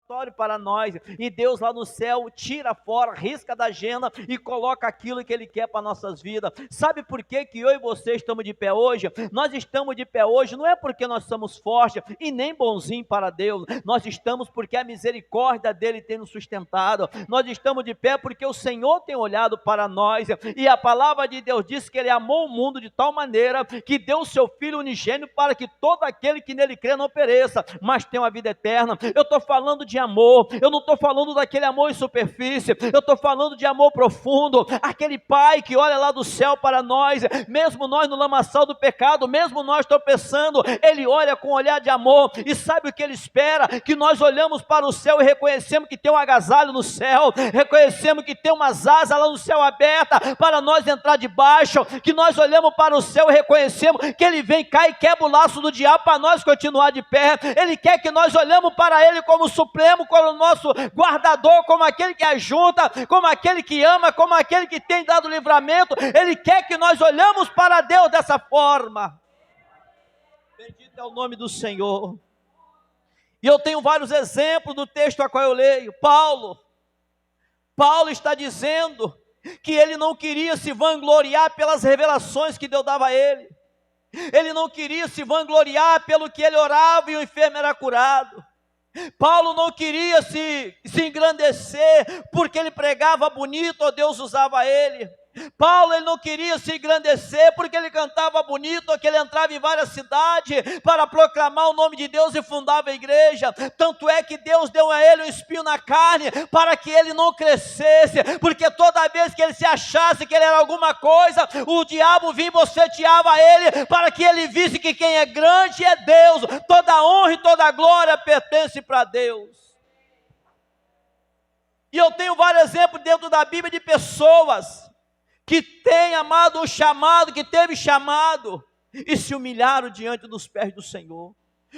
satisfatório para nós, e Deus lá no céu tira fora, risca da agenda e coloca aquilo que Ele quer para nossas vidas. Sabe por que eu e você estamos de pé hoje? Nós estamos de pé hoje, não é porque nós somos fortes e nem bonzinhos para Deus, nós estamos porque a misericórdia dEle tem nos sustentado, nós estamos de pé porque o Senhor tem olhado para nós, e a palavra de Deus diz que Ele amou o mundo de tal maneira, que deu o seu Filho unigênito, para que todo aquele que nele crê não pereça, mas tenha uma vida eterna. Eu estou falando de amor, eu não estou falando daquele amor em superfície, eu estou falando de amor profundo, aquele Pai que olha lá do céu para nós, mesmo nós no lamaçal do pecado, mesmo nós tropeçando, Ele olha com um olhar de amor, e sabe o que Ele espera? Que nós olhamos para o céu e reconhecemos que tem um agasalho no céu, reconhecemos que tem umas asas lá no céu aberta, para nós entrar debaixo, que nós olhamos para o céu e reconhecemos que Ele vem cá e quebra o laço do diabo para nós continuar de pé. Ele quer que nós olhemos para Ele como o supremo, como o nosso guardador, como aquele que ajunta, como aquele que ama, como aquele que tem dado livramento. Ele quer que nós olhamos para Deus dessa forma. Bendito é o nome do Senhor. E eu tenho vários exemplos do texto a qual eu leio. Paulo está dizendo que ele não queria se vangloriar pelas revelações que Deus dava a ele. Ele não queria se vangloriar pelo que ele orava e o enfermo era curado. Paulo não queria se engrandecer porque ele pregava bonito ou Deus usava ele. Paulo, ele não queria se engrandecer porque ele cantava bonito, ou que ele entrava em várias cidades para proclamar o nome de Deus e fundava a igreja. Tanto é que Deus deu a ele um espinho na carne para que ele não crescesse, porque toda vez que ele se achasse que ele era alguma coisa, o diabo vinha e boceteava ele para que ele visse que quem é grande é Deus. Toda honra e toda glória pertence para Deus. E eu tenho vários exemplos dentro da Bíblia de pessoas que tem amado o chamado, que teve chamado, e se humilharam diante dos pés do Senhor.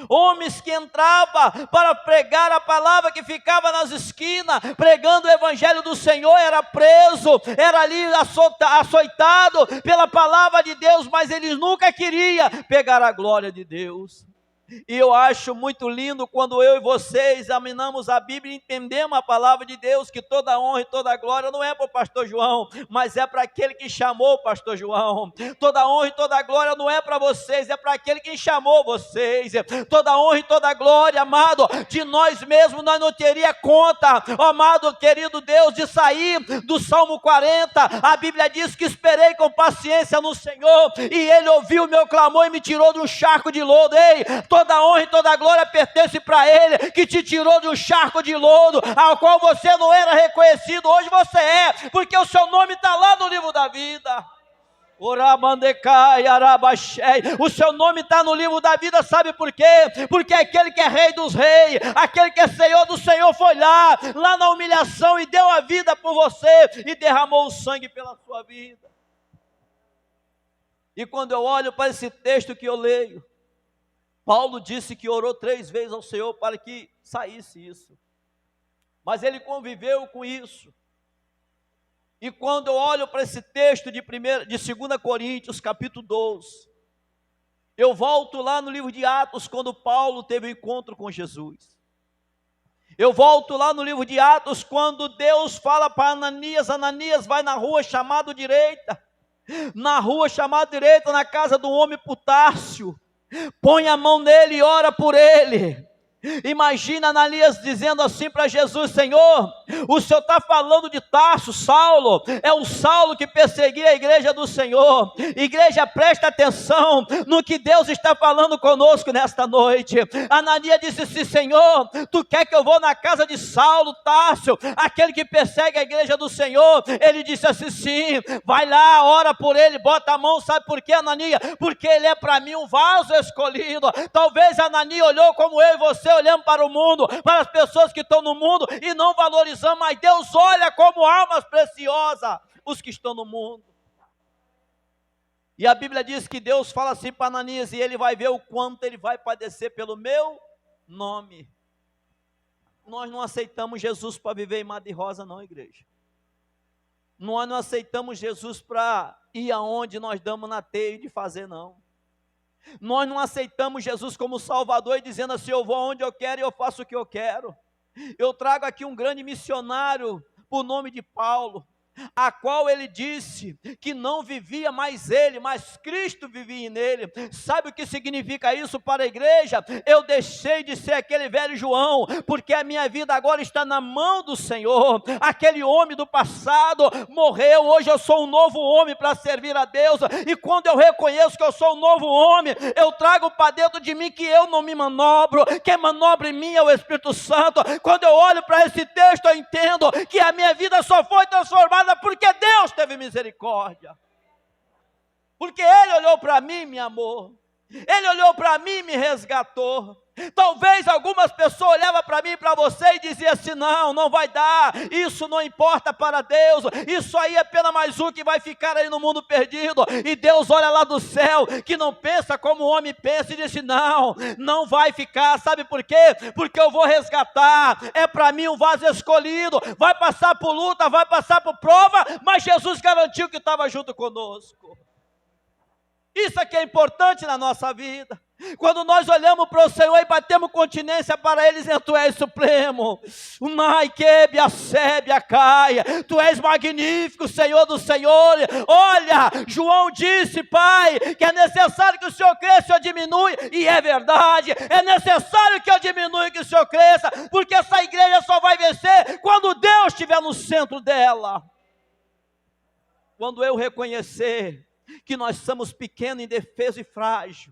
Homens que entravam para pregar a palavra, que ficava nas esquinas, pregando o evangelho do Senhor, era preso, era ali açoitado pela palavra de Deus, mas eles nunca queriam pegar a glória de Deus. E eu acho muito lindo quando eu e você examinamos a Bíblia e entendemos a palavra de Deus, que toda honra e toda glória não é para o pastor João, mas é para aquele que chamou o pastor João. Toda honra e toda glória não é para vocês, é para aquele que chamou vocês. Toda honra e toda glória, amado, de nós mesmos nós não teria conta, amado querido Deus, de sair do Salmo 40, a Bíblia diz que esperei com paciência no Senhor, e Ele ouviu o meu clamor e me tirou de um charco de lodo. Ei, toda honra e toda glória pertence para Ele, que te tirou de um charco de lodo, ao qual você não era reconhecido, hoje você é, porque o seu nome está lá no livro da vida. O seu nome está no livro da vida, sabe por quê? Porque aquele que é rei dos reis, aquele que é senhor do Senhor, foi lá na humilhação e deu a vida por você, e derramou o sangue pela sua vida. E quando eu olho para esse texto que eu leio, Paulo disse que orou 3 vezes ao Senhor para que saísse isso, mas ele conviveu com isso. E quando eu olho para esse texto de 2 Coríntios, capítulo 12, eu volto lá no livro de Atos, quando Paulo teve um encontro com Jesus. Eu volto lá no livro de Atos, quando Deus fala para Ananias: Ananias, vai na rua chamada direita, na casa do homem por Tárcio, põe a mão nele e ora por ele. Imagina Ananias dizendo assim para Jesus: Senhor, o Senhor está falando de Tarso, Saulo, é o Saulo que perseguia a igreja do Senhor. Igreja, presta atenção no que Deus está falando conosco nesta noite. Ananias disse assim: Senhor, tu quer que eu vou na casa de Saulo, Tarso, aquele que persegue a igreja do Senhor? Ele disse assim: sim, vai lá, ora por ele, bota a mão. Sabe por quê, Ananias? Porque ele é para mim um vaso escolhido. Talvez Ananias olhou como eu e você olhamos para o mundo, para as pessoas que estão no mundo e não valorizamos, mas Deus olha como almas preciosas os que estão no mundo. E a Bíblia diz que Deus fala assim para Ananias, e ele vai ver o quanto ele vai padecer pelo meu nome. Nós não aceitamos Jesus para viver em mar de rosa, não, igreja. Nós não aceitamos Jesus para ir aonde nós damos na teia de fazer, não. Nós não aceitamos Jesus como Salvador e dizendo assim: eu vou aonde eu quero e eu faço o que eu quero. Eu trago aqui um grande missionário, por nome de Paulo, a qual ele disse que não vivia mais ele, mas Cristo vivia nele. Sabe o que significa isso para a igreja? Eu deixei de ser aquele velho João, porque a minha vida agora está na mão do Senhor. Aquele homem do passado morreu, hoje eu sou um novo homem para servir a Deus, e quando eu reconheço que eu sou um novo homem, eu trago para dentro de mim que eu não me manobro, quem manobra em mim é o Espírito Santo. Quando eu olho para esse texto, eu entendo que a minha vida só foi transformada porque Deus teve misericórdia, porque Ele olhou para mim e me amou, Ele olhou para mim e me resgatou. Talvez algumas pessoas olhavam para mim e para você e diziam assim: não, não vai dar, isso não importa para Deus, isso aí é apenas mais um que vai ficar aí no mundo perdido. E Deus olha lá do céu, que não pensa como o homem pensa, e disse: não, não vai ficar. Sabe por quê? Porque eu vou resgatar, é para mim um vaso escolhido, vai passar por luta, vai passar por prova, mas Jesus garantiu que estava junto conosco. Isso aqui é importante na nossa vida. Quando nós olhamos para o Senhor e batemos continência para Ele, dizendo: Tu és supremo, Tu és magnífico, Senhor dos senhores. Olha, João disse: Pai, que é necessário que o Senhor cresça e eu diminua, e é verdade, é necessário que eu diminua e que o Senhor cresça, porque essa igreja só vai vencer quando Deus estiver no centro dela. Quando eu reconhecer que nós somos pequenos, indefesos e frágeis,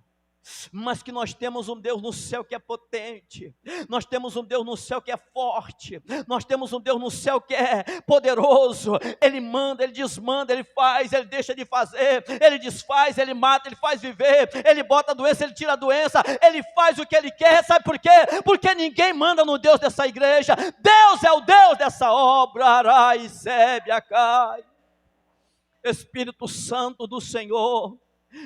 mas que nós temos um Deus no céu que é potente, nós temos um Deus no céu que é forte, nós temos um Deus no céu que é poderoso. Ele manda, Ele desmanda, Ele faz, Ele deixa de fazer, Ele desfaz, Ele mata, Ele faz viver, Ele bota a doença, Ele tira a doença, Ele faz o que Ele quer. Sabe por quê? Porque ninguém manda no Deus dessa igreja. Deus é o Deus dessa obra. Arai, sebe, acai. Espírito Santo do Senhor,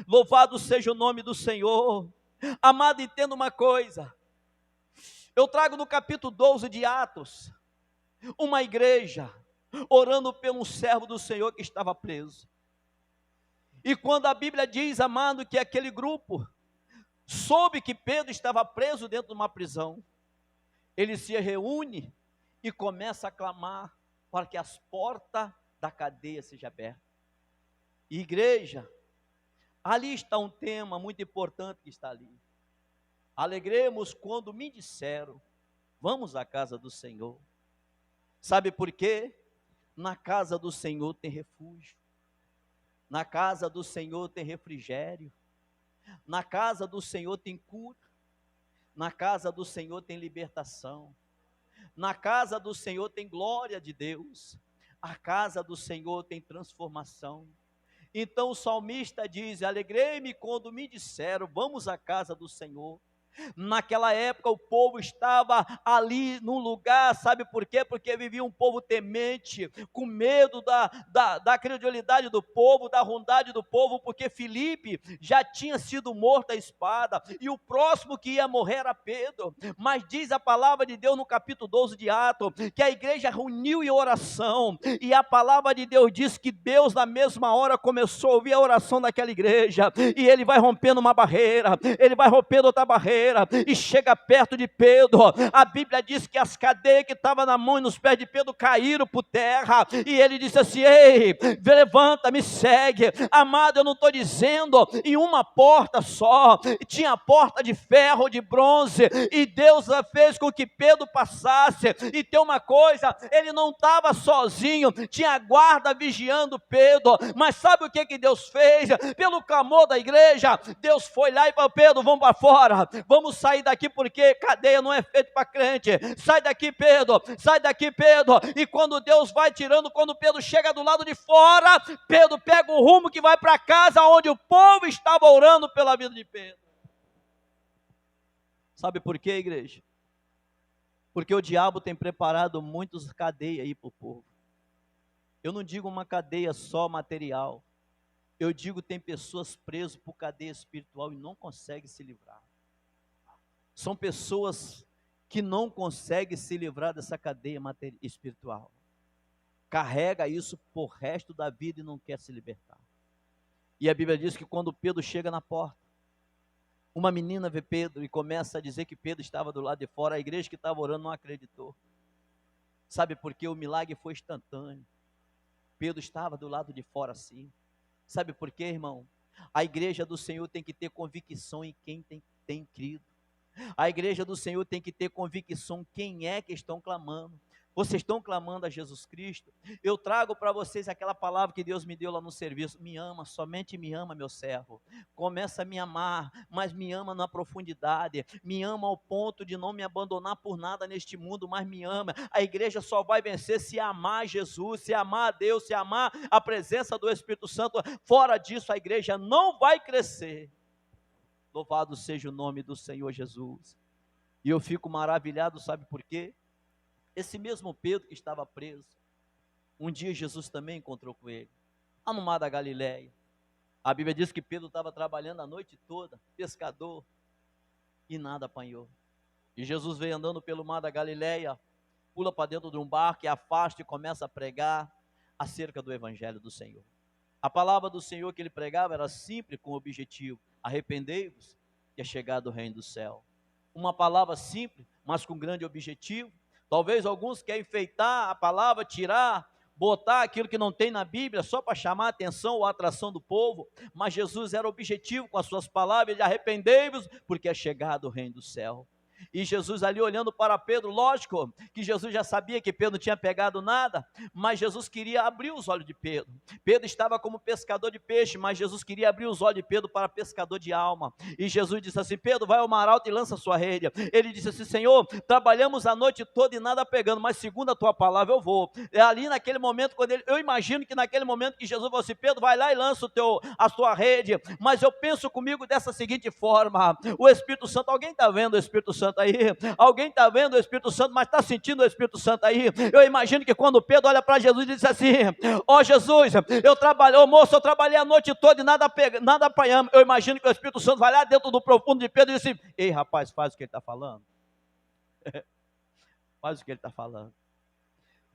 louvado seja o nome do Senhor. Amado, entenda uma coisa. Eu trago no capítulo 12 de Atos, uma igreja orando pelo servo do Senhor que estava preso. E quando a Bíblia diz, amado, que aquele grupo soube que Pedro estava preso dentro de uma prisão, ele se reúne e começa a clamar para que as portas da cadeia sejam abertas. Igreja, ali está um tema muito importante que está ali. Alegremos quando me disseram: vamos à casa do Senhor. Sabe por quê? Na casa do Senhor tem refúgio, na casa do Senhor tem refrigério, na casa do Senhor tem cura, na casa do Senhor tem libertação, na casa do Senhor tem glória de Deus, a casa do Senhor tem transformação. Então o salmista diz: alegrei-me quando me disseram, vamos à casa do Senhor. Naquela época o povo estava ali num lugar, sabe por quê? Porque vivia um povo temente, com medo da credulidade do povo, da ruindade do povo, porque Filipe já tinha sido morto à espada, e o próximo que ia morrer era Pedro. Mas diz a palavra de Deus no capítulo 12 de Atos, que a igreja reuniu em oração, e a palavra de Deus diz que Deus na mesma hora começou a ouvir a oração daquela igreja, e Ele vai rompendo uma barreira, Ele vai rompendo outra barreira, e chega perto de Pedro. A Bíblia diz que as cadeias que estavam na mão e nos pés de Pedro caíram por terra, e ele disse assim: ei, levanta, me segue. Amado, eu não estou dizendo em uma porta só, tinha porta de ferro, de bronze, e Deus fez com que Pedro passasse. E tem uma coisa, ele não estava sozinho, tinha guarda vigiando Pedro. Mas sabe o que Deus fez? Pelo clamor da igreja, Deus foi lá e falou: Pedro, vamos para fora, vamos sair daqui, porque cadeia não é feito para crente. Sai daqui, Pedro, sai daqui, Pedro. E quando Deus vai tirando, quando Pedro chega do lado de fora, Pedro pega o rumo que vai para casa, onde o povo estava orando pela vida de Pedro. Sabe por quê, igreja? Porque o diabo tem preparado muitas cadeias aí para o povo. Eu não digo uma cadeia só material, eu digo tem pessoas presas por cadeia espiritual e não conseguem se livrar. São pessoas que não conseguem se livrar dessa cadeia espiritual. Carrega isso por resto da vida e não quer se libertar. E a Bíblia diz que quando Pedro chega na porta, Uma menina vê Pedro e começa a dizer que Pedro estava do lado de fora. A igreja que estava orando não acreditou. Sabe por quê? O milagre foi instantâneo. Pedro estava do lado de fora sim. Sabe por quê, irmão? A igreja do Senhor tem que ter convicção em quem tem crido. A igreja do Senhor tem que ter convicção quem é que estão clamando. Vocês estão clamando a Jesus Cristo? Eu trago para vocês aquela palavra que Deus me deu lá no serviço. Me ama, somente me ama, meu servo. Começa a me amar, mas me ama na profundidade. Me ama ao ponto de não me abandonar por nada neste mundo, mas me ama. A igreja só vai vencer se amar Jesus, se amar a Deus, se amar a presença do Espírito Santo. Fora disso, a igreja não vai crescer. Louvado seja o nome do Senhor Jesus. E eu fico maravilhado, sabe por quê? Esse mesmo Pedro que estava preso, um dia Jesus também encontrou com ele, lá no mar da Galileia. A Bíblia diz que Pedro estava trabalhando a noite toda, pescador, e nada apanhou. E Jesus veio andando pelo mar da Galileia, pula para dentro de um barco e afasta e começa a pregar acerca do Evangelho do Senhor. A palavra do Senhor que ele pregava era simples, com o objetivo: arrependei-vos, que é chegado o reino do céu. Uma palavra simples, mas com grande objetivo. Talvez alguns querem enfeitar a palavra, tirar, botar aquilo que não tem na Bíblia, só para chamar a atenção ou a atração do povo, mas Jesus era objetivo com as suas palavras: arrependei-vos, porque é chegado o reino do céu. E Jesus ali olhando para Pedro, lógico que Jesus já sabia que Pedro não tinha pegado nada, mas Jesus queria abrir os olhos de Pedro. Pedro estava como pescador de peixe, mas Jesus queria abrir os olhos de Pedro para pescador de alma. E Jesus disse assim: Pedro, vai ao mar alto e lança a sua rede. Ele disse assim: Senhor, trabalhamos a noite toda e nada pegando, mas segundo a tua palavra eu vou. É ali naquele momento, eu imagino que naquele momento que Jesus falou assim: Pedro, vai lá e lança a sua rede. Mas eu penso comigo dessa seguinte forma: o Espírito Santo, alguém está vendo o Espírito Santo aí? Alguém está vendo o Espírito Santo, mas está sentindo o Espírito Santo aí? Eu imagino que quando Pedro olha para Jesus e diz assim: ó Jesus, moço, eu trabalhei a noite toda e nada apanhamos. Eu imagino que o Espírito Santo vai lá dentro do profundo de Pedro e diz assim: ei rapaz, faz o que ele está falando. Faz o que ele está falando.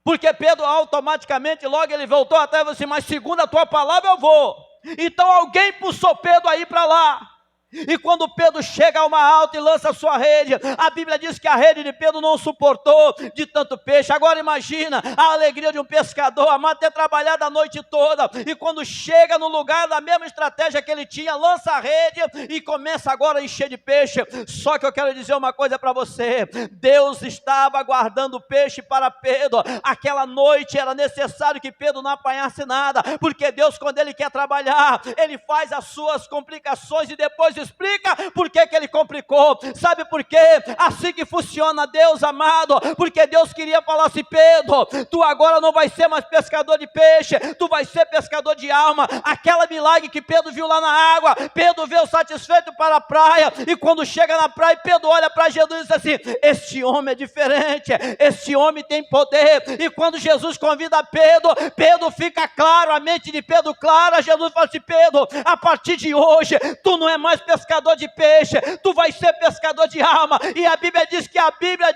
Porque Pedro automaticamente, logo ele voltou até e disse assim: mas segundo a tua palavra eu vou. Então alguém puxou Pedro aí para lá. E quando Pedro chega ao mar alto e lança a sua rede, a Bíblia diz que a rede de Pedro não suportou de tanto peixe. Agora imagina a alegria de um pescador, amado, ter trabalhado a noite toda, e quando chega no lugar da mesma estratégia que ele tinha, lança a rede e começa agora a encher de peixe. Só que eu quero dizer uma coisa para você: Deus estava guardando peixe para Pedro. Aquela noite era necessário que Pedro não apanhasse nada, porque Deus, quando Ele quer trabalhar, Ele faz as suas complicações e depois explica por que ele complicou. Sabe por quê? Assim que funciona Deus, amado, porque Deus queria falar assim: Pedro, tu agora não vai ser mais pescador de peixe, tu vai ser pescador de alma. Aquela milagre que Pedro viu lá na água, Pedro veio satisfeito para a praia, e quando chega na praia, Pedro olha para Jesus e diz assim: este homem é diferente, este homem tem poder. E quando Jesus convida Pedro, Pedro fica claro, a mente de Pedro clara. Jesus fala assim: Pedro, a partir de hoje, tu não é mais pescador de peixe, tu vai ser pescador de alma. E a Bíblia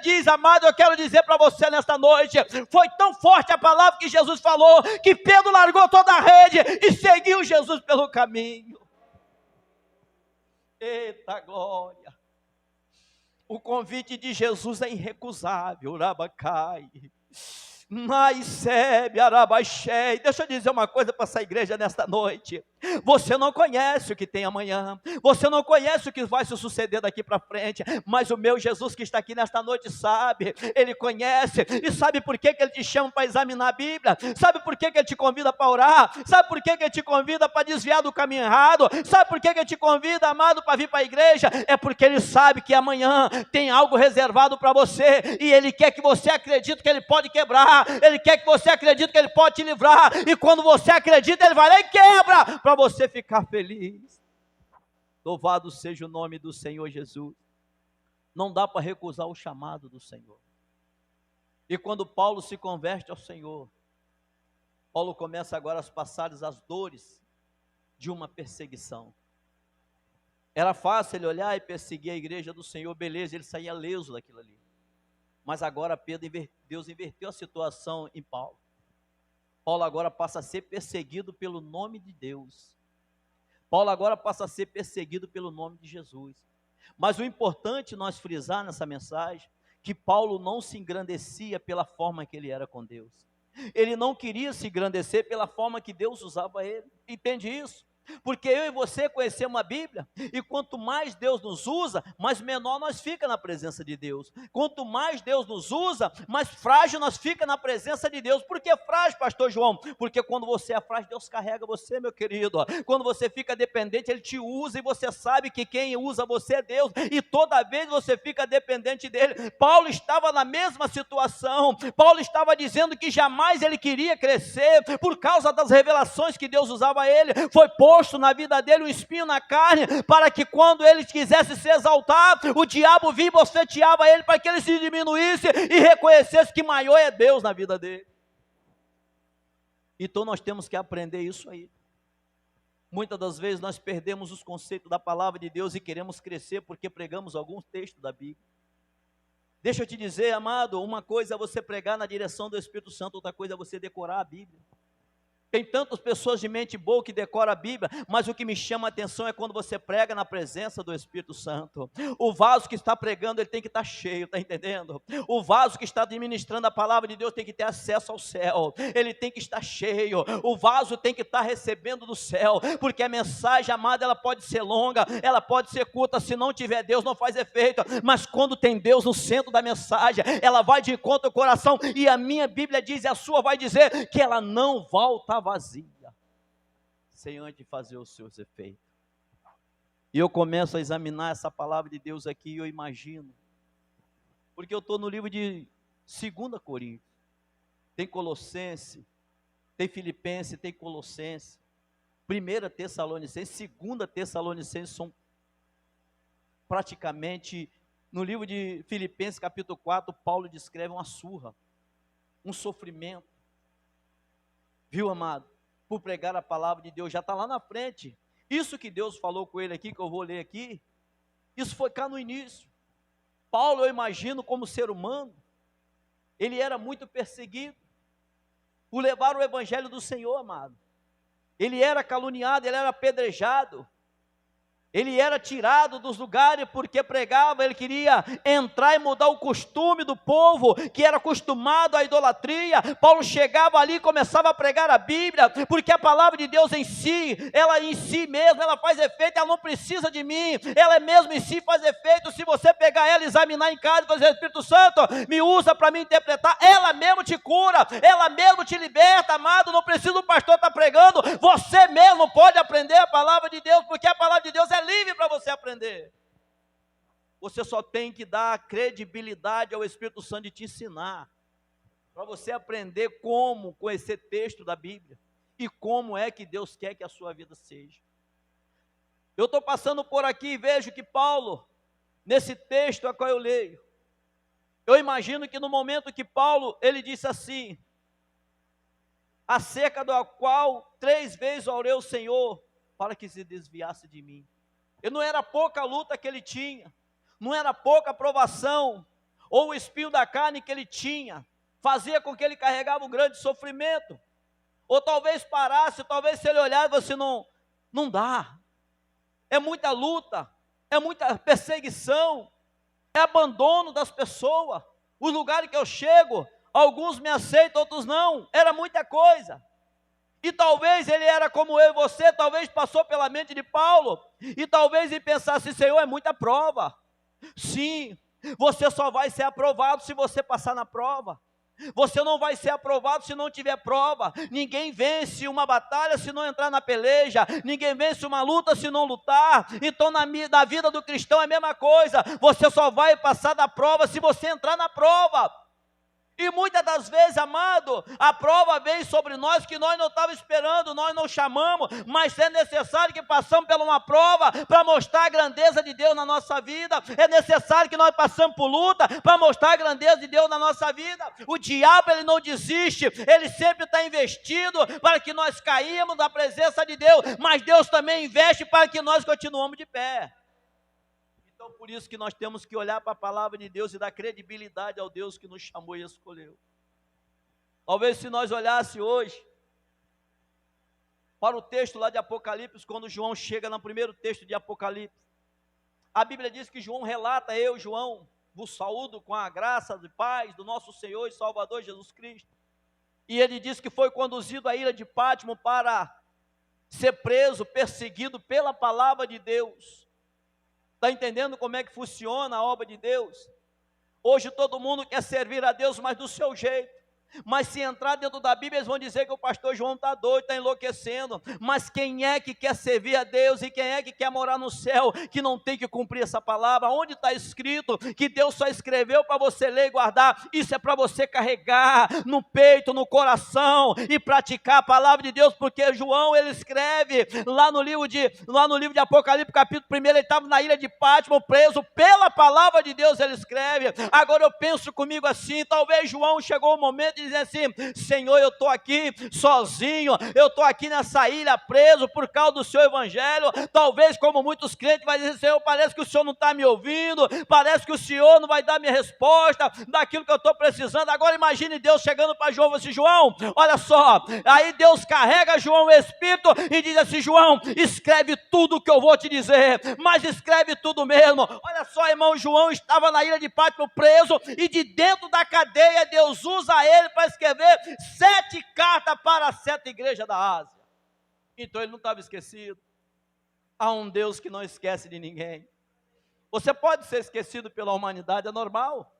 diz, amado, eu quero dizer para você nesta noite, foi tão forte a palavra que Jesus falou, que Pedro largou toda a rede e seguiu Jesus pelo caminho. Eita glória! O convite de Jesus é irrecusável. Rabacai. Deixa eu dizer uma coisa para essa igreja nesta noite: você não conhece o que tem amanhã, você não conhece o que vai se suceder daqui para frente, mas o meu Jesus que está aqui nesta noite sabe, Ele conhece. E sabe por que Ele te chama para examinar a Bíblia? Sabe por que Ele te convida para orar? Sabe por que Ele te convida para desviar do caminho errado? Sabe por que Ele te convida, amado, para vir para a igreja? É porque Ele sabe que amanhã tem algo reservado para você, e Ele quer que você acredite que Ele pode quebrar. Ele quer que você acredite que Ele pode te livrar, e quando você acredita, Ele vai lá e quebra, para você ficar feliz. Louvado seja o nome do Senhor Jesus. Não dá para recusar o chamado do Senhor. E quando Paulo se converte ao Senhor, Paulo começa agora a passar as dores de uma perseguição. Era fácil ele olhar e perseguir a igreja do Senhor, beleza, ele saía leso daquilo ali. Mas agora Deus inverteu a situação em Paulo. Paulo agora passa a ser perseguido pelo nome de Deus. Paulo agora passa a ser perseguido pelo nome de Jesus. Mas o importante nós frisar nessa mensagem, que Paulo não se engrandecia pela forma que ele era com Deus. Ele não queria se engrandecer pela forma que Deus usava ele. Entende isso? Porque eu e você conhecemos a Bíblia, e quanto mais Deus nos usa, mais menor nós fica na presença de Deus. Quanto mais Deus nos usa, mais frágil nós fica na presença de Deus. Por que frágil, pastor João? Porque quando você é frágil, Deus carrega você, meu querido. Quando você fica dependente, Ele te usa, e você sabe que quem usa você é Deus, e toda vez você fica dependente dEle. Paulo estava na mesma situação. Paulo estava dizendo que jamais ele queria crescer, por causa das revelações que Deus usava a ele. Foi posto na vida dele um espinho na carne, para que quando ele quisesse se exaltar, o diabo vinha e bofeteava ele, para que ele se diminuísse e reconhecesse que maior é Deus na vida dele. Então nós temos que aprender isso aí. Muitas das vezes nós perdemos os conceitos da palavra de Deus e queremos crescer porque pregamos alguns textos da Bíblia. Deixa eu te dizer, amado, uma coisa é você pregar na direção do Espírito Santo, outra coisa é você decorar a Bíblia. Tem tantas pessoas de mente boa que decoram a Bíblia, mas o que me chama a atenção é quando você prega na presença do Espírito Santo. O vaso que está pregando, ele tem que estar cheio, está entendendo? O vaso que está administrando a palavra de Deus tem que ter acesso ao céu, ele tem que estar cheio, o vaso tem que estar recebendo do céu, porque a mensagem, amada, ela pode ser longa, ela pode ser curta, se não tiver Deus não faz efeito, mas quando tem Deus no centro da mensagem, ela vai de encontro ao coração, e a minha Bíblia diz, e a sua vai dizer, que ela não volta vazia, sem antes fazer os seus efeitos. E eu começo a examinar essa palavra de Deus aqui, e eu imagino, porque eu estou no livro de 2 Coríntios, tem Colossenses, tem Filipenses, tem Colossenses, 1 Tessalonicenses, 2 Tessalonicenses, são praticamente, no livro de Filipenses capítulo 4, Paulo descreve uma surra, um sofrimento. Viu, amado? Por pregar a palavra de Deus, já está lá na frente. Isso que Deus falou com ele aqui, que eu vou ler aqui, isso foi cá no início. Paulo, eu imagino como ser humano, ele era muito perseguido, por levar o evangelho do Senhor, amado. Ele era caluniado, ele era apedrejado, ele era tirado dos lugares porque pregava, ele queria entrar e mudar o costume do povo, que era acostumado à idolatria. Paulo chegava ali e começava a pregar a Bíblia, porque a palavra de Deus em si, ela em si mesma, ela faz efeito, ela não precisa de mim, ela mesmo em si faz efeito. Se você pegar ela, examinar em casa e fazer, Espírito Santo, me usa para me interpretar, ela mesmo te cura, ela mesmo te liberta, amado. Não precisa o pastor estar pregando, você mesmo pode aprender a palavra de Deus, porque a palavra de Deus é livre para você aprender. Você só tem que dar credibilidade ao Espírito Santo de te ensinar, para você aprender como conhecer texto da Bíblia, e como é que Deus quer que a sua vida seja. Eu estou passando por aqui e vejo que Paulo, nesse texto a qual eu leio, eu imagino que no momento que Paulo, ele disse assim, acerca do qual 3 vezes orei ao Senhor, para que se desviasse de mim. E não era pouca luta que ele tinha, não era pouca provação, ou o espinho da carne que ele tinha, fazia com que ele carregava um grande sofrimento, ou talvez parasse, talvez se ele olhava assim, não dá, é muita luta, é muita perseguição, é abandono das pessoas, os lugares que eu chego, alguns me aceitam, outros não, era muita coisa. E talvez ele era como eu e você, talvez passou pela mente de Paulo, e talvez ele pensasse, Senhor, é muita prova. Sim, você só vai ser aprovado se você passar na prova. Você não vai ser aprovado se não tiver prova. Ninguém vence uma batalha se não entrar na peleja. Ninguém vence uma luta se não lutar. Então na vida do cristão é a mesma coisa. Você só vai passar da prova se você entrar na prova. E muitas das vezes, amado, a prova vem sobre nós que nós não estávamos esperando, nós não chamamos, mas é necessário que passamos por uma prova para mostrar a grandeza de Deus na nossa vida. É necessário que nós passamos por luta para mostrar a grandeza de Deus na nossa vida. O diabo, ele não desiste, ele sempre está investindo para que nós caímos da presença de Deus, mas Deus também investe para que nós continuemos de pé. Então, por isso que nós temos que olhar para a palavra de Deus e dar credibilidade ao Deus que nos chamou e escolheu. Talvez se nós olhássemos hoje para o texto lá de Apocalipse, quando João chega no primeiro texto de Apocalipse, A Bíblia diz que João relata, eu, João, vos saúdo com a graça de paz do nosso Senhor e Salvador Jesus Cristo. E ele diz que foi conduzido à ilha de Pátimo para ser preso, perseguido pela palavra de Deus. Está entendendo como é que funciona a obra de Deus? Hoje todo mundo quer servir a Deus, mas do seu jeito. Mas se entrar dentro da Bíblia, eles vão dizer que o pastor João está doido, está enlouquecendo. Mas quem é que quer servir a Deus e quem é que quer morar no céu, que não tem que cumprir essa palavra? Onde está escrito que Deus só escreveu para você ler e guardar? Isso é para você carregar no peito, no coração e praticar a palavra de Deus, porque João, ele escreve lá no livro de Apocalipse, capítulo 1, ele estava na ilha de Pátimo, preso pela palavra de Deus, ele escreve. Agora eu penso comigo assim, talvez João chegou o momento de dizer assim, Senhor, eu estou aqui sozinho, eu estou aqui nessa ilha preso por causa do seu evangelho. Talvez, como muitos crentes, vai dizer, Senhor, parece que o Senhor não está me ouvindo, parece que o Senhor não vai dar minha resposta daquilo que eu estou precisando. Agora imagine Deus chegando para João e assim, João, olha só, aí Deus carrega João o Espírito e diz assim, João, escreve tudo o que eu vou te dizer, mas escreve tudo mesmo. Olha só, irmão, João estava na ilha de Pátimo preso e de dentro da cadeia Deus usa ele para escrever 7 cartas para 7 igrejas da Ásia. Então ele não estava esquecido. Há um Deus que não esquece de ninguém. Você pode ser esquecido pela humanidade, é normal.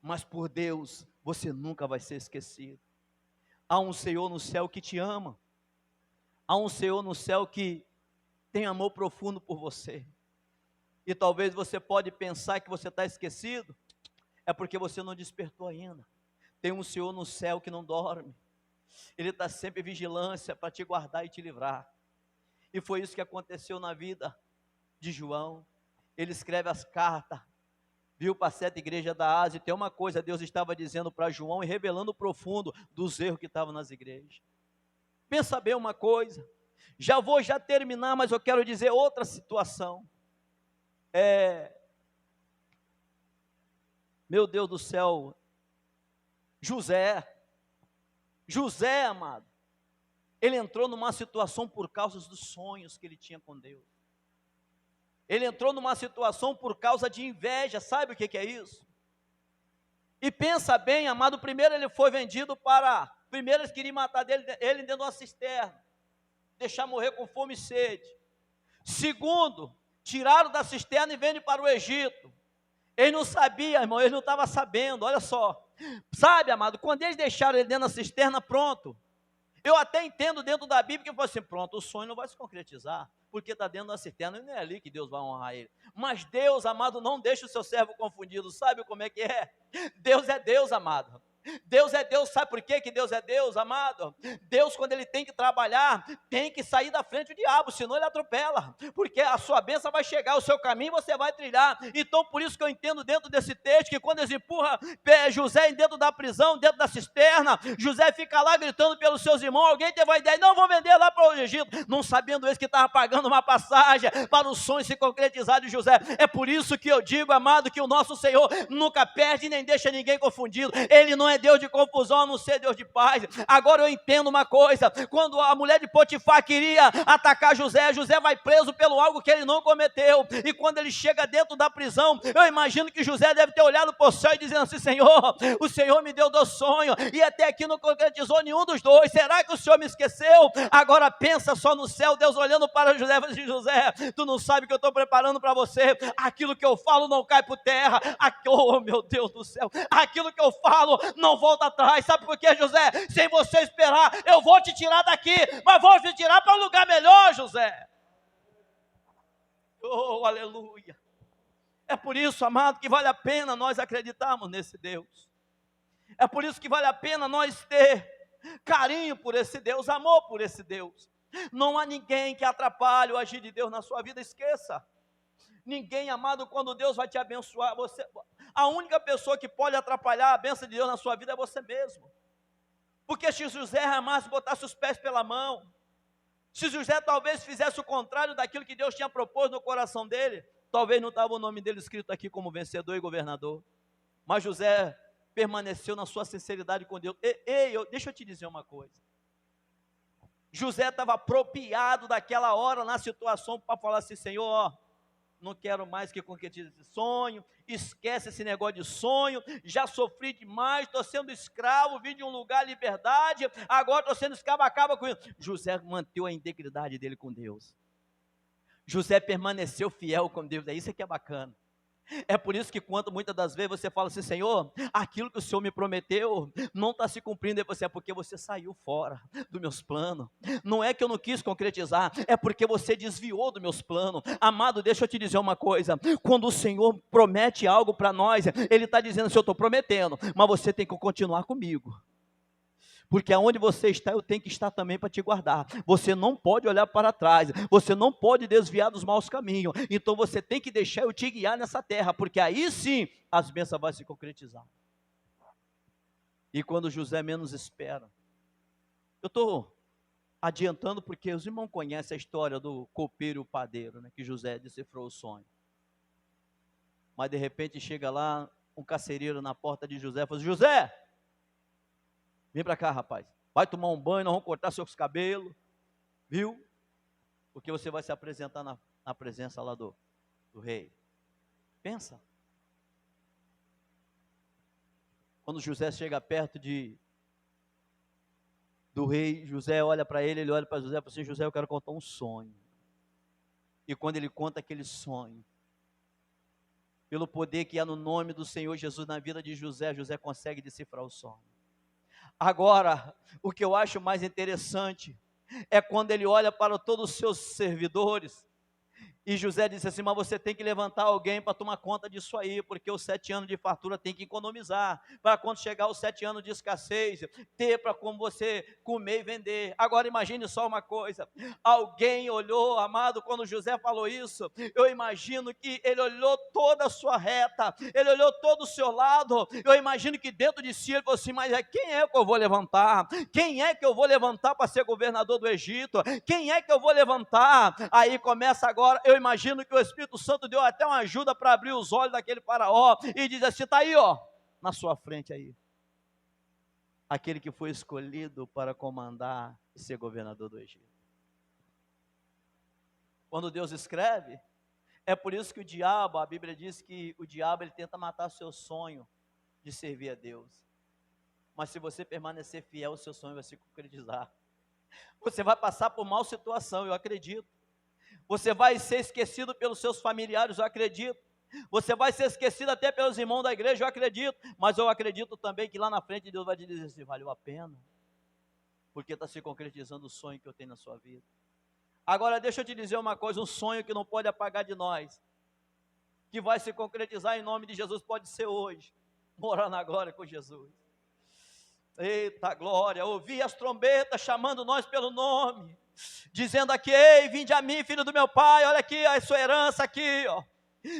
Mas por Deus, você nunca vai ser esquecido. Há um Senhor no céu que te ama. Há um Senhor no céu que tem amor profundo por você. E talvez você pode pensar que você está esquecido, é porque você não despertou ainda. Tem um Senhor no céu que não dorme. Ele está sempre em vigilância para te guardar e te livrar. E foi isso que aconteceu na vida de João. Ele escreve as cartas, viu para 7 igrejas da Ásia. E tem uma coisa, Deus estava dizendo para João e revelando o profundo dos erros que estavam nas igrejas. Pensa bem uma coisa, já vou terminar, mas eu quero dizer outra situação. Meu Deus do céu, José, amado, ele entrou numa situação por causa dos sonhos que ele tinha com Deus. Ele entrou numa situação por causa de inveja, sabe o que é isso? E pensa bem, amado, primeiro ele foi vendido primeiro eles queriam matar ele dentro de uma cisterna, deixar morrer com fome e sede. Segundo, tiraram da cisterna e vendem para o Egito. Ele não sabia, irmão, ele não estava sabendo, olha só. Sabe, amado, quando eles deixaram ele dentro da cisterna, pronto. Eu até entendo dentro da Bíblia que foi assim, pronto, o sonho não vai se concretizar, porque está dentro da cisterna e não é ali que Deus vai honrar ele. Mas Deus, amado, não deixa o seu servo confundido, sabe como é que é? Deus é Deus, amado. Deus é Deus, sabe por quê que Deus é Deus, amado? Deus, quando ele tem que trabalhar, tem que sair da frente do diabo, senão ele atropela, porque a sua bênção vai chegar, o seu caminho você vai trilhar. Então por isso que eu entendo dentro desse texto, que quando eles empurram José dentro da prisão, dentro da cisterna, José fica lá gritando pelos seus irmãos, alguém teve uma ideia, não, vou vender lá para o Egito, não sabendo eles que estava pagando uma passagem para o sonho se concretizar de José. É por isso que eu digo, amado, que o nosso Senhor nunca perde nem deixa ninguém confundido. Ele não é Deus de confusão, a não ser Deus de paz. Agora eu entendo uma coisa, quando a mulher de Potifar queria atacar José, José vai preso pelo algo que ele não cometeu, e quando ele chega dentro da prisão, eu imagino que José deve ter olhado para o céu e dizendo assim, Senhor, o Senhor me deu 2 sonhos, e até aqui não concretizou nenhum dos 2, será que o Senhor me esqueceu? Agora pensa só no céu, Deus olhando para José, e diz, José, tu não sabe que eu estou preparando para você, aquilo que eu falo não cai por terra, oh meu Deus do céu, aquilo que eu falo não volta atrás. Sabe por quê, José? Sem você esperar, eu vou te tirar daqui, mas vou te tirar para um lugar melhor, José. Oh, aleluia. É por isso, amado, que vale a pena nós acreditarmos nesse Deus. É por isso que vale a pena nós ter carinho por esse Deus, amor por esse Deus. Não há ninguém que atrapalhe o agir de Deus na sua vida, esqueça. Ninguém, amado, quando Deus vai te abençoar, a única pessoa que pode atrapalhar a bênção de Deus na sua vida é você mesmo. Porque se José amasse, botasse os pés pela mão, se José talvez fizesse o contrário daquilo que Deus tinha proposto no coração dele, talvez não estava o nome dele escrito aqui como vencedor e governador. Mas José permaneceu na sua sinceridade com Deus. Deixa eu te dizer uma coisa. José estava apropriado daquela hora na situação para falar assim, Senhor, não quero mais que concretize esse sonho, esquece esse negócio de sonho, já sofri demais, estou sendo escravo, vim de um lugar de liberdade, agora estou sendo escravo, acaba com isso. José manteve a integridade dele com Deus. José permaneceu fiel com Deus, é isso que é bacana. É por isso que quando muitas das vezes você fala assim, Senhor, aquilo que o Senhor me prometeu não está se cumprindo, é porque você saiu fora dos meus planos, não é que eu não quis concretizar, é porque você desviou dos meus planos. Amado, deixa eu te dizer uma coisa, quando o Senhor promete algo para nós, Ele está dizendo assim, eu estou prometendo, mas você tem que continuar comigo. Porque aonde você está, eu tenho que estar também para te guardar. Você não pode olhar para trás, você não pode desviar dos maus caminhos. Então você tem que deixar eu te guiar nessa terra, porque aí sim as bênçãos vão se concretizar. E quando José menos espera, eu estou adiantando porque os irmãos conhecem a história do copeiro e o padeiro, né, que José decifrou o sonho. Mas de repente chega lá um carcereiro na porta de José e fala assim, José, vem para cá, rapaz. Vai tomar um banho, nós vamos cortar seus cabelos. Viu? Porque você vai se apresentar na presença lá do rei. Pensa. Quando José chega perto do rei, José olha para ele olha para José e fala assim, José, eu quero contar um sonho. E quando ele conta aquele sonho, pelo poder que há no nome do Senhor Jesus na vida de José, José consegue decifrar o sonho. Agora, o que eu acho mais interessante é quando ele olha para todos os seus servidores, e José disse assim, mas você tem que levantar alguém para tomar conta disso aí, porque os 7 anos de fartura tem que economizar, para quando chegar os 7 anos de escassez, ter para como você comer e vender. Agora imagine só uma coisa, alguém olhou, amado, quando José falou isso, eu imagino que ele olhou toda a sua reta, ele olhou todo o seu lado, eu imagino que dentro de si ele falou assim, mas quem é que eu vou levantar? Quem é que eu vou levantar para ser governador do Egito? Quem é que eu vou levantar? Aí começa agora, eu imagino que o Espírito Santo deu até uma ajuda para abrir os olhos daquele faraó, e diz assim, está aí ó, na sua frente aí, aquele que foi escolhido para comandar e ser governador do Egito. Quando Deus escreve, é por isso que o diabo, a Bíblia diz que o diabo ele tenta matar o seu sonho de servir a Deus, mas se você permanecer fiel, o seu sonho vai se concretizar. Você vai passar por mal situação, eu acredito. Você vai ser esquecido pelos seus familiares, eu acredito. Você vai ser esquecido até pelos irmãos da igreja, eu acredito. Mas eu acredito também que lá na frente Deus vai te dizer assim, valeu a pena, porque está se concretizando o sonho que eu tenho na sua vida. Agora deixa eu te dizer uma coisa, um sonho que não pode apagar de nós, que vai se concretizar em nome de Jesus, pode ser hoje, morar na glória com Jesus. Eita glória, ouvi as trombetas chamando nós pelo nome, dizendo aqui, ei, vinde a mim, filho do meu pai, olha aqui a sua herança aqui, ó.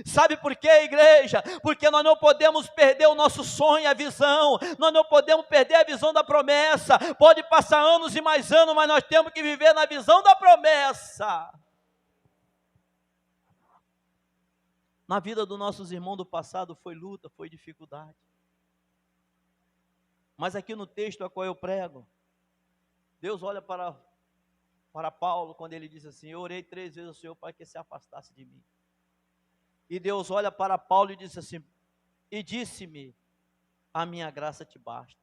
Sabe por quê, igreja? Porque nós não podemos perder o nosso sonho, a visão, nós não podemos perder a visão da promessa. Pode passar anos e mais anos, mas nós temos que viver na visão da promessa. Na vida dos nossos irmãos do passado foi luta, foi dificuldade. Mas aqui no texto a qual eu prego, Deus olha para Paulo, quando ele diz assim, eu orei 3 vezes ao Senhor para que se afastasse de mim. E Deus olha para Paulo e diz assim, e disse-me, a minha graça te basta.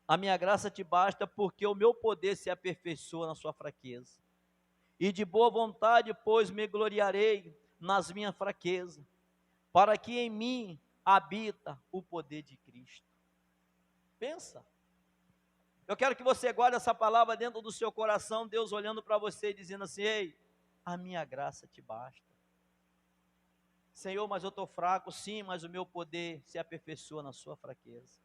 A minha graça te basta porque o meu poder se aperfeiçoa na sua fraqueza. E de boa vontade, pois, me gloriarei nas minhas fraquezas, para que em mim habita o poder de Cristo. Pensa. Eu quero que você guarde essa palavra dentro do seu coração, Deus olhando para você e dizendo assim, ei, a minha graça te basta. Senhor, mas eu estou fraco, sim, mas o meu poder se aperfeiçoa na sua fraqueza.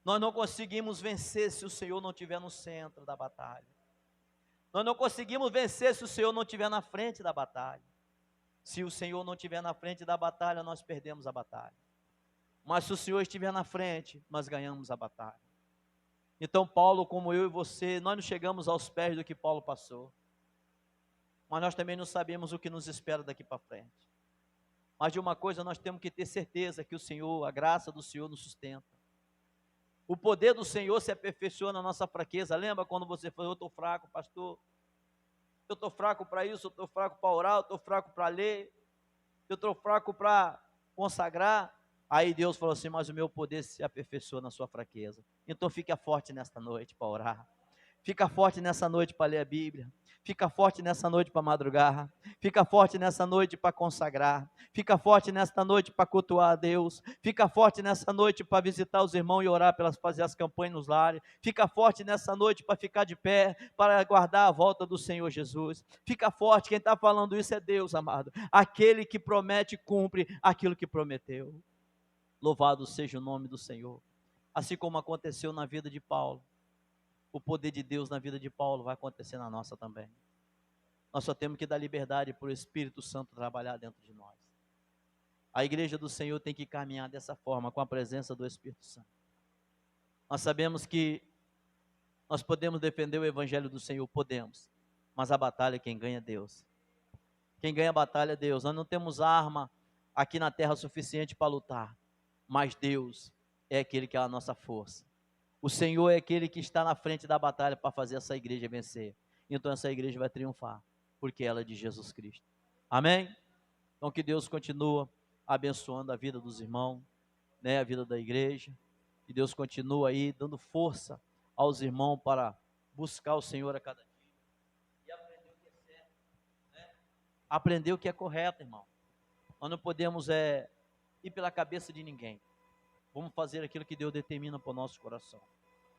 Nós não conseguimos vencer se o Senhor não estiver no centro da batalha. Nós não conseguimos vencer se o Senhor não estiver na frente da batalha. Se o Senhor não estiver na frente da batalha, nós perdemos a batalha. Mas se o Senhor estiver na frente, nós ganhamos a batalha. Então Paulo, como eu e você, nós não chegamos aos pés do que Paulo passou. Mas nós também não sabemos o que nos espera daqui para frente. Mas de uma coisa nós temos que ter certeza, que o Senhor, a graça do Senhor nos sustenta. O poder do Senhor se aperfeiçoa na nossa fraqueza. Lembra quando você falou, eu estou fraco, pastor? eu estou fraco para isso, eu estou fraco para orar, eu estou fraco para ler, eu estou fraco para consagrar. Aí Deus falou assim, mas o meu poder se aperfeiçoa na sua fraqueza. Então fica forte nesta noite para orar. Fica forte nessa noite para ler a Bíblia. Fica forte nessa noite para madrugar. Fica forte nessa noite para consagrar. Fica forte nesta noite para cultuar a Deus. Fica forte nessa noite para visitar os irmãos e orar pelas fazer as campanhas nos lares. Fica forte nessa noite para ficar de pé, para aguardar a volta do Senhor Jesus. Fica forte, quem está falando isso é Deus, amado. Aquele que promete cumpre aquilo que prometeu. Louvado seja o nome do Senhor. Assim como aconteceu na vida de Paulo, o poder de Deus na vida de Paulo vai acontecer na nossa também. Nós só temos que dar liberdade para o Espírito Santo trabalhar dentro de nós. A igreja do Senhor tem que caminhar dessa forma, com a presença do Espírito Santo. Nós sabemos que nós podemos defender o Evangelho do Senhor, podemos, mas a batalha quem ganha é Deus. Quem ganha a batalha é Deus. Nós não temos arma aqui na terra suficiente para lutar, mas Deus é aquele que é a nossa força. O Senhor é aquele que está na frente da batalha para fazer essa igreja vencer. Então essa igreja vai triunfar, porque ela é de Jesus Cristo. Amém? Então que Deus continue abençoando a vida dos irmãos, né, a vida da igreja. Que Deus continue aí dando força aos irmãos para buscar o Senhor a cada dia. E aprender o que é certo, né? Aprender o que é correto, irmão. Nós não podemos ir pela cabeça de ninguém. Vamos fazer aquilo que Deus determina para o nosso coração.